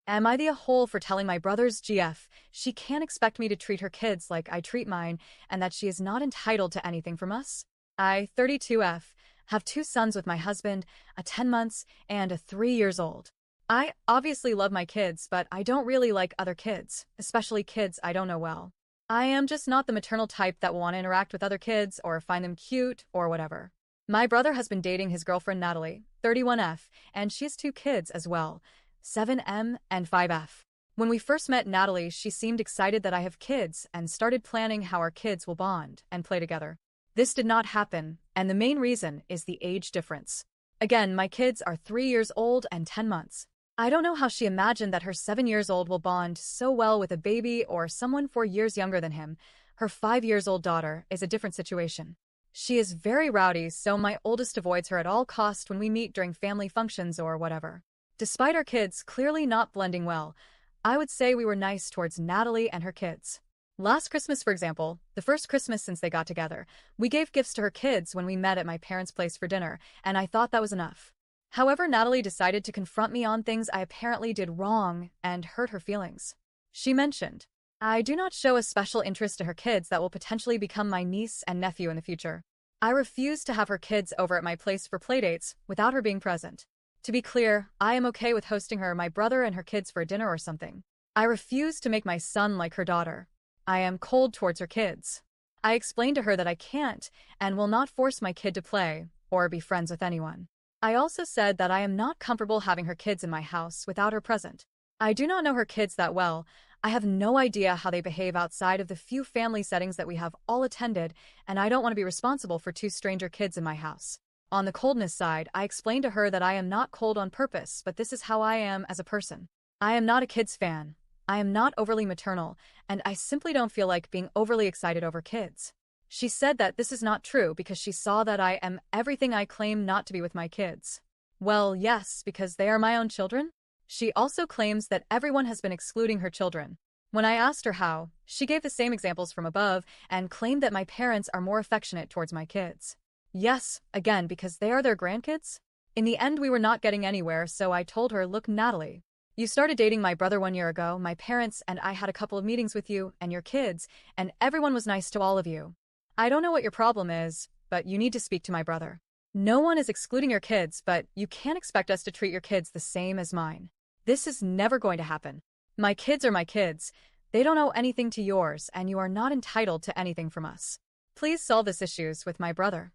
Am I the a-hole for telling my brother's GF she can't expect me to treat her kids like I treat mine and that she is not entitled to anything from us? I, 32F, have two sons with my husband, a 10 months and a 3 years old. I obviously love my kids, but I don't really like other kids, especially kids I don't know well. I am just not the maternal type that will want to interact with other kids or find them cute or whatever. My brother has been dating his girlfriend Natalie, 31F, and she has two kids as well, 7M and 5F. When we first met Natalie, she seemed excited that I have kids and started planning how our kids will bond and play together. This did not happen, and the main reason is the age difference. Again, my kids are 3 years old and 10 months. I don't know how she imagined that her 7 years old will bond so well with a baby or someone 4 years younger than him. Her 5 years old daughter is a different situation. She is very rowdy, so my oldest avoids her at all costs when we meet during family functions or whatever. Despite our kids clearly not blending well, I would say we were nice towards Natalie and her kids. Last Christmas, for example, the first Christmas since they got together, we gave gifts to her kids when we met at my parents' place for dinner, and I thought that was enough. However, Natalie decided to confront me on things I apparently did wrong and hurt her feelings. She mentioned, "I do not show a special interest to her kids that will potentially become my niece and nephew in the future. I refuse to have her kids over at my place for playdates without her being present. To be clear, I am okay with hosting her, my brother and her kids for a dinner or something. I refuse to make my son like her daughter. I am cold towards her kids." I explained to her that I can't and will not force my kid to play or be friends with anyone. I also said that I am not comfortable having her kids in my house without her present. I do not know her kids that well. I have no idea how they behave outside of the few family settings that we have all attended, and I don't want to be responsible for two stranger kids in my house. On the coldness side, I explained to her that I am not cold on purpose, but this is how I am as a person. I am not a kids fan. I am not overly maternal, and I simply don't feel like being overly excited over kids. She said that this is not true because she saw that I am everything I claim not to be with my kids. Well, yes, because they are my own children. She also claims that everyone has been excluding her children. When I asked her how, she gave the same examples from above and claimed that my parents are more affectionate towards my kids. Yes, again, because they are their grandkids? In the end, we were not getting anywhere, so I told her, "Look, Natalie, you started dating my brother 1 year ago. My parents and I had a couple of meetings with you and your kids, and everyone was nice to all of you. I don't know what your problem is, but you need to speak to my brother. No one is excluding your kids, but you can't expect us to treat your kids the same as mine. This is never going to happen. My kids are my kids. They don't owe anything to yours, and you are not entitled to anything from us. Please solve this issues with my brother."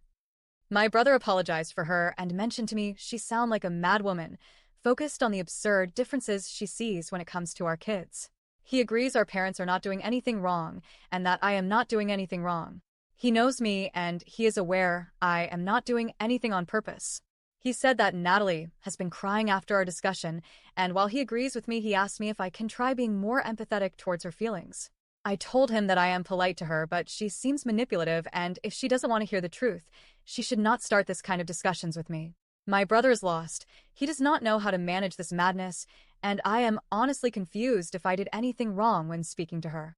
My brother apologized for her and mentioned to me she sound like a mad woman, focused on the absurd differences she sees when it comes to our kids. He agrees our parents are not doing anything wrong and that I am not doing anything wrong. He knows me and he is aware I am not doing anything on purpose. He said that Natalie has been crying after our discussion, and while he agrees with me, he asked me if I can try being more empathetic towards her feelings. I told him that I am polite to her, but she seems manipulative, and if she doesn't want to hear the truth, she should not start this kind of discussions with me. My brother is lost. He does not know how to manage this madness, and I am honestly confused if I did anything wrong when speaking to her.